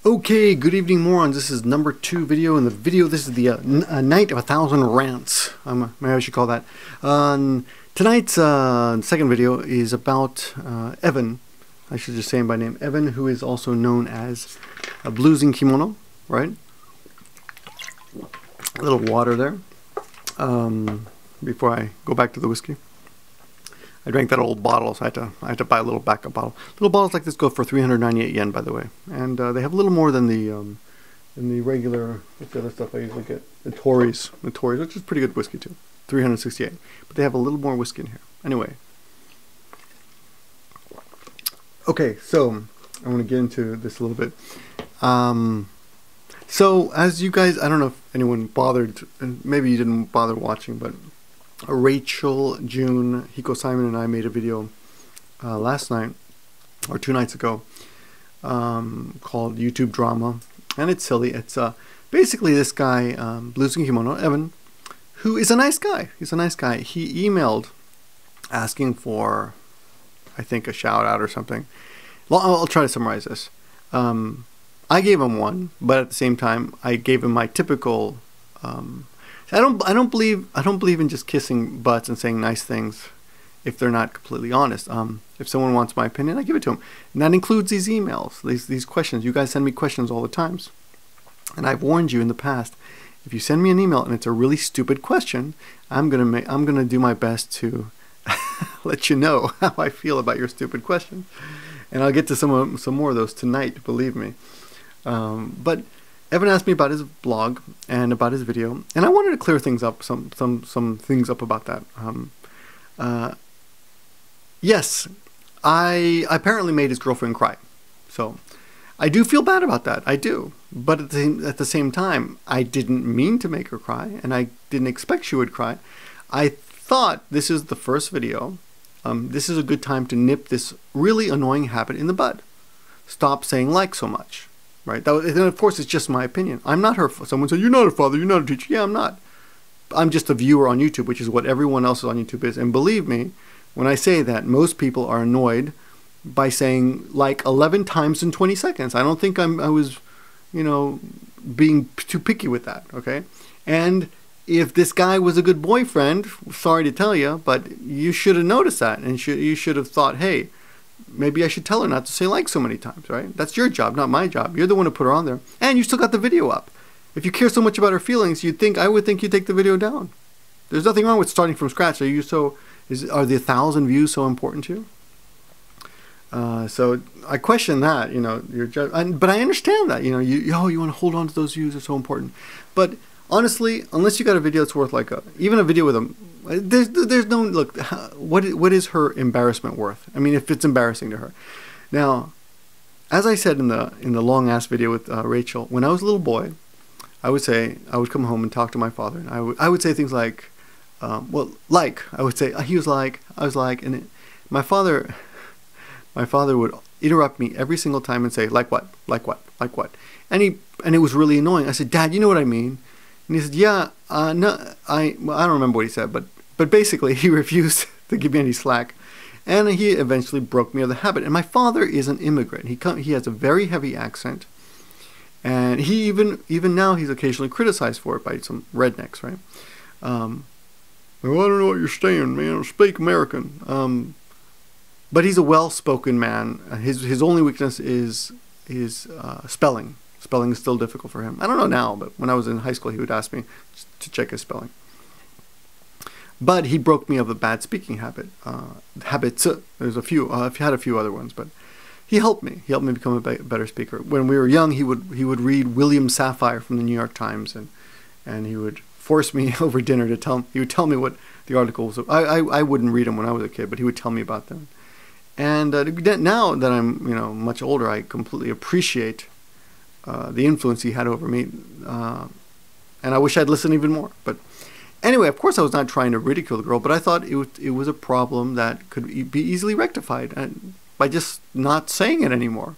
Okay, good evening morons. This is number 2 video. In the video, this is the Night of 1,000 Rants. Maybe I should call that. Tonight's second video is about Evan. I should just say him by name. Evan, who is also known as a Bluesing Kimono, right? A little water there. Before I go back to the whiskey. I drank that old bottle, so I had to buy a little backup bottle. Little bottles like this go for 398 yen, by the way, and they have a little more than the regular. What's the other stuff I usually get? The Tories, which is pretty good whiskey too. 368, but they have a little more whiskey in here. Anyway, okay, so I want to get into this a little bit. So as you guys, I don't know if anyone bothered, and maybe you didn't bother watching, but Rachel, June, Hiko Simon, and I made a video last night or 2 nights ago called YouTube Drama, and it's silly. It's basically this guy, Bluesing Kimono, Evan, who is a nice guy. He's a nice guy. He emailed asking for, I think, a shout out or something. Well, I'll try to summarize this. I gave him one, but at the same time, I gave him my typical. I don't believe in just kissing butts and saying nice things if they're not completely honest. If someone wants my opinion, I give it to them, and that includes these emails, these questions. You guys send me questions all the times, and I've warned you in the past. If you send me an email and it's a really stupid question, I'm gonna do my best to let you know how I feel about your stupid question, and I'll get to some more of those tonight. Believe me, but. Evan asked me about his blog and about his video, and I wanted to clear things up, some things up about that. Yes, I apparently made his girlfriend cry, so I do feel bad about that. I do, but at the same time, I didn't mean to make her cry, and I didn't expect she would cry. I thought this is the first video. This is a good time to nip this really annoying habit in the bud. Stop saying like so much. Right? And of course, it's just my opinion. I'm not her. Someone said, "You're not a father. You're not a teacher." Yeah, I'm not. I'm just a viewer on YouTube, which is what everyone else on YouTube is. And believe me, when I say that, most people are annoyed by saying like 11 times in 20 seconds. I don't think I was, being too picky with that. Okay. And if this guy was a good boyfriend, sorry to tell you, but you should have noticed that, and you should have thought, hey. Maybe I should tell her not to say like so many times, right? That's your job, not my job. You're the one who put her on there. And you still got the video up. If you care so much about her feelings, I would think you'd take the video down. There's nothing wrong with starting from scratch. Are the 1,000 views so important to you? So I question that, but I understand that, you want to hold on to those views, are so important. But honestly, unless you got a video that's worth even a video with there's no, look, what is her embarrassment worth? I mean, if it's embarrassing to her. Now, as I said in the long ass video with Rachel, when I was a little boy, I would come home and talk to my father, and I would say things like, I would say, he was like, I was like, and my father would interrupt me every single time and say, like what, and it was really annoying. I said, Dad, you know what I mean? And he said, yeah, no, I don't remember what he said, but basically he refused to give me any slack, and he eventually broke me of the habit. And my father is an immigrant. He has a very heavy accent, and he even now he's occasionally criticized for it by some rednecks, right? Well, I don't know what you're saying, man. Speak American. But he's a well-spoken man. His only weakness is spelling. Spelling is still difficult for him. I don't know now, but when I was in high school, he would ask me to check his spelling. But he broke me of a bad speaking habit. There's a few. I've had a few other ones, but he helped me. He helped me become a better speaker. When we were young, he would read William Safire from the New York Times, and he would force me over dinner to tell. He would tell me what the article was. I wouldn't read them when I was a kid, but he would tell me about them. And now that I'm much older, I completely appreciate the influence he had over me, and I wish I'd listened even more. But anyway, of course I was not trying to ridicule the girl, but I thought it was a problem that could be easily rectified by just not saying it anymore,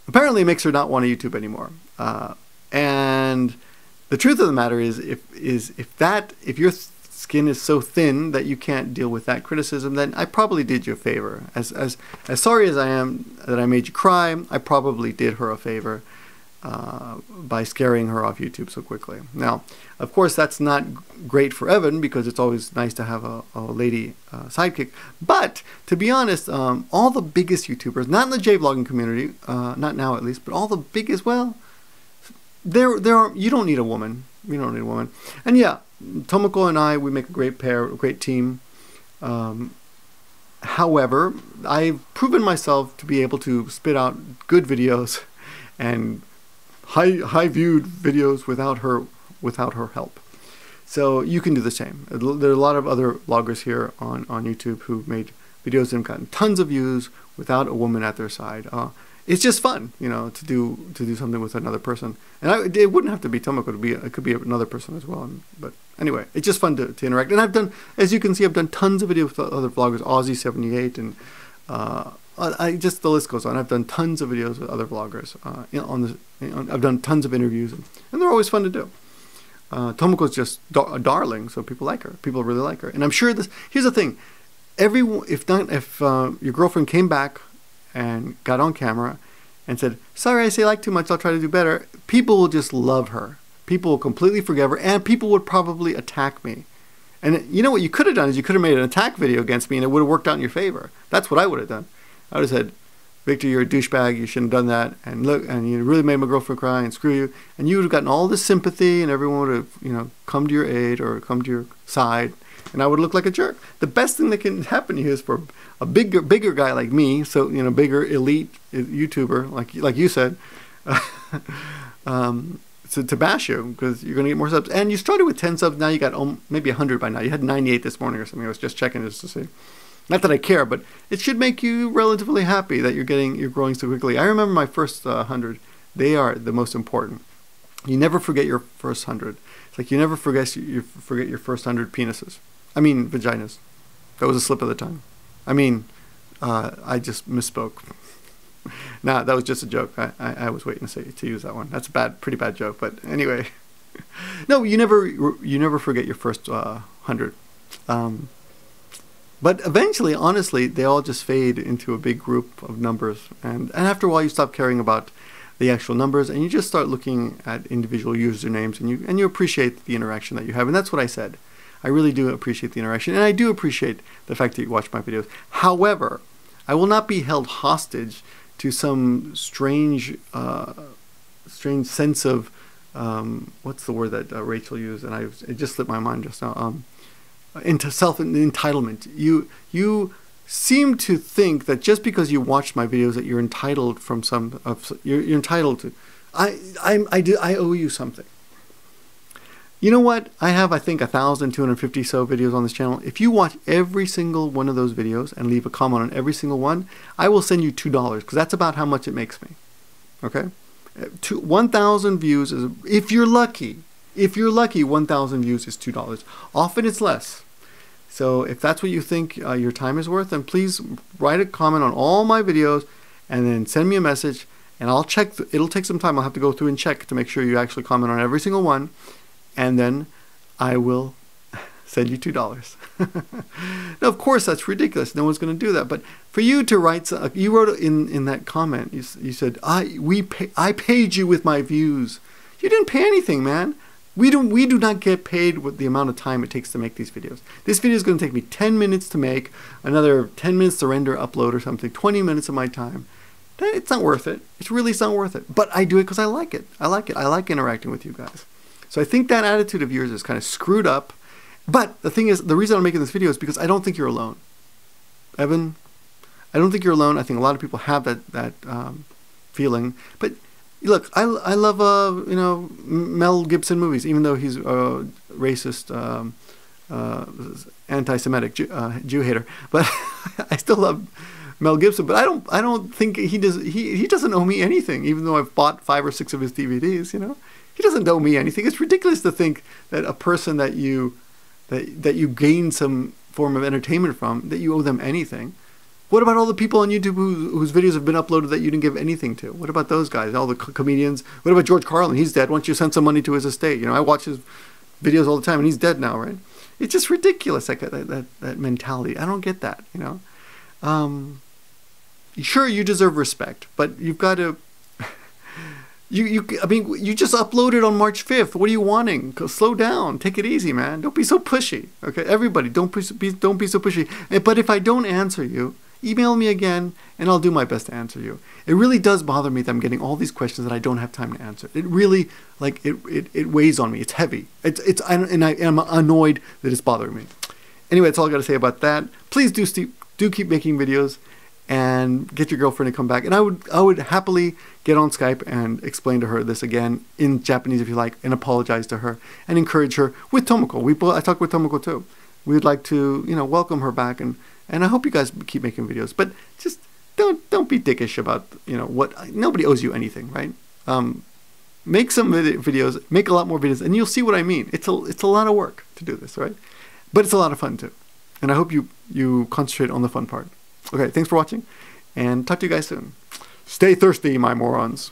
Apparently it makes her not want to YouTube anymore. And the truth of the matter is, if you're skin is so thin that you can't deal with that criticism, then I probably did you a favor. As sorry as I am that I made you cry, I probably did her a favor by scaring her off YouTube so quickly. Now, of course, that's not great for Evan, because it's always nice to have a lady sidekick. But to be honest, all the biggest YouTubers, not in the J-vlogging community, not now at least, but all the biggest, well, you don't need a woman. You don't need a woman. And yeah, Tomoko and I, we make a great pair, a great team. However, I've proven myself to be able to spit out good videos and high viewed videos without her help. So you can do the same. There are a lot of other vloggers here on YouTube who've made videos that have gotten tons of views without a woman at their side. It's just fun, you know, to do something with another person. And it wouldn't have to be Tomoko. It could be another person as well. But anyway, it's just fun to interact. And I've done, as you can see, I've done tons of videos with other vloggers, Aussie78, and the list goes on. I've done tons of videos with other vloggers. I've done tons of interviews, and they're always fun to do. Tomoko's just a darling, so people like her. People really like her. And I'm sure this. Here's the thing: if your girlfriend came back and got on camera and said, "Sorry, I say like too much. I'll try to do better," people will just love her. People will completely forgive her, and people would probably attack me. And you know what you could have done is you could have made an attack video against me, and it would have worked out in your favor. That's what I would have done. I would have said, "Victor, you're a douchebag. You shouldn't have done that. And look, and you really made my girlfriend cry, and screw you." And you would have gotten all this sympathy, and everyone would have, you know, come to your aid or come to your side, and I would look like a jerk. The best thing that can happen to you is for a bigger guy like me, so, you know, bigger elite YouTuber like you said, to bash you, because you're going to get more subs. And you started with 10 subs, now you got maybe 100 by now. You had 98 this morning or something. I was just checking just to see. Not that I care, but it should make you relatively happy that you're growing so quickly. I remember my first 100. They are the most important. You never forget your first 100. It's like you never forget your first 100 penises. I mean vaginas. That was a slip of the tongue. I mean, I just misspoke. Nah, that was just a joke. I was waiting to use that one. That's a pretty bad joke. But anyway, no, you never forget your first 100. But eventually, honestly, they all just fade into a big group of numbers, and after a while, you stop caring about the actual numbers, and you just start looking at individual usernames, and you appreciate the interaction that you have. And that's what I said. I really do appreciate the interaction, and I do appreciate the fact that you watch my videos. However, I will not be held hostage to some strange sense of what's the word that Rachel used, and it just slipped my mind just now. Into self-entitlement. You seem to think that just because you watch my videos that you're entitled you're entitled to. I owe you something. You know what? I have, I think, 1,250 so videos on this channel. If you watch every single one of those videos and leave a comment on every single one, I will send you $2, because that's about how much it makes me. Okay? 1,000 views is, if you're lucky, 1,000 views is $2. Often it's less. So if that's what you think your time is worth, then please write a comment on all my videos and then send me a message, and I'll check. It'll take some time. I'll have to go through and check to make sure you actually comment on every single one, and then I will send you $2. Now, of course, that's ridiculous. No one's going to do that. But for you to write, you wrote in that comment, you said, I paid you with my views. You didn't pay anything, man. We do not get paid with the amount of time it takes to make these videos. This video is going to take me 10 minutes to make, another 10 minutes to render, upload, or something. 20 minutes of my time. It's not worth it. It's really not worth it. But I do it because I like it. I like it. I like interacting with you guys. So I think that attitude of yours is kind of screwed up. But the thing is, the reason I'm making this video is because I don't think you're alone. Evan, I don't think you're alone. I think a lot of people have that feeling. But look, I love Mel Gibson movies, even though he's a racist, anti-Semitic Jew hater. But I still love Mel Gibson. But I don't think he does. He doesn't owe me anything, even though I've bought 5 or 6 of his DVDs. You know, he doesn't owe me anything. It's ridiculous to think that a person that you gain some form of entertainment from, that you owe them anything. What about all the people on YouTube whose videos have been uploaded that you didn't give anything to? What about those guys? All the comedians? What about George Carlin? He's dead. Why don't you send some money to his estate? You know, I watch his videos all the time, and he's dead now, right? It's just ridiculous, like that mentality. I don't get that, you know. Sure, you deserve respect, but you've got to. I mean, you just uploaded on March 5th. What are you wanting? Slow down. Take it easy, man. Don't be so pushy. Okay, everybody, don't be so pushy. But if I don't answer you, email me again, and I'll do my best to answer you. It really does bother me that I'm getting all these questions that I don't have time to answer. It really, like, it weighs on me. It's heavy. I'm annoyed that it's bothering me. Anyway, that's all I got to say about that. Please do keep making videos and get your girlfriend to come back. And I would happily get on Skype and explain to her this again in Japanese if you like, and apologize to her and encourage her with Tomoko. I talked with Tomoko too. We would like to, you know, welcome her back, and I hope you guys keep making videos. But just don't be dickish about, you know, what. Nobody owes you anything, right? Make some videos, make a lot more videos, and you'll see what I mean. It's a lot of work to do this, right? But it's a lot of fun too. And I hope you concentrate on the fun part. Okay, thanks for watching, and talk to you guys soon. Stay thirsty, my morons.